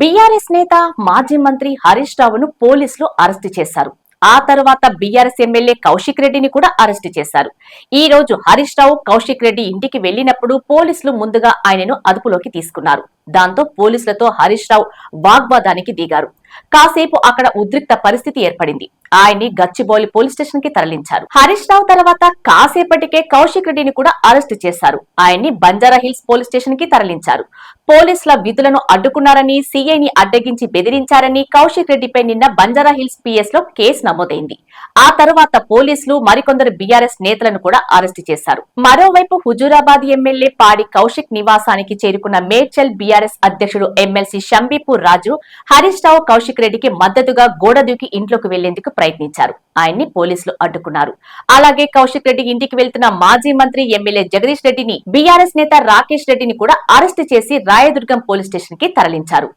BRS నేత మాజీ మంత్రి హరీష్ రావును పోలీసులు అరెస్టు చేశారు. ఆ తర్వాత బీఆర్ఎస్ ఎమ్మెల్యే కౌశిక్ రెడ్డిని కూడా అరెస్టు చేశారు. ఈ రోజు హరీష్ రావు, కౌశిక్ రెడ్డి ఇంటికి వెళ్లినప్పుడు పోలీసులు ముందుగా ఆయనను అదుపులోకి తీసుకున్నారు. దాంతో పోలీసులతో హరీష్ రావు వాగ్వాదానికి దిగారు. కాసేపు అక్కడ ఉద్రిక్త పరిస్థితి ఏర్పడింది. ఆయన్ని గచ్చిబౌలి పోలీస్ స్టేషన్ కి తరలించారు. హరీష్ రావు తర్వాత కాసేపటికే కౌశిక్ రెడ్డిని కూడా అరెస్టు చేశారు. ఆయన్ని బంజారా హిల్స్ పోలీస్ స్టేషన్ కి తరలించారు. పోలీసుల విధులను అడ్డుకున్నారని, సీఐని అడ్డగించి బెదిరించారని కౌశిక్ రెడ్డిపై నిన్న బంజారా హిల్స్ పిఎస్ లో కేసు నమోదైంది. ఆ తర్వాత పోలీసులు మరికొందరు బీఆర్ఎస్ నేతలను కూడా అరెస్టు చేశారు. మరోవైపు హుజూరాబాద్ ఎమ్మెల్యే పాడి కౌశిక్ నివాసానికి చేరుకున్న మేడ్చల్ బీఆర్ఎస్ అధ్యక్షుడు ఎమ్మెల్సీ షంబీపూర్ రాజు హరీష్ రావు, కౌశిక్ రెడ్డికి మద్దతుగా గోడ దూకి ఇంట్లోకి వెళ్లేందుకు ప్రయత్నించారు. ఆయన్ని పోలీసులు అడ్డుకున్నారు. అలాగే కౌశిక్ రెడ్డి ఇంటికి వెళ్తున్న మాజీ మంత్రి ఎమ్మెల్యే జగదీష్ రెడ్డిని, బీఆర్ఎస్ నేత రాకేష్ రెడ్డిని కూడా అరెస్టు చేసి రాయదుర్గం పోలీస్ స్టేషన్ కి తరలించారు.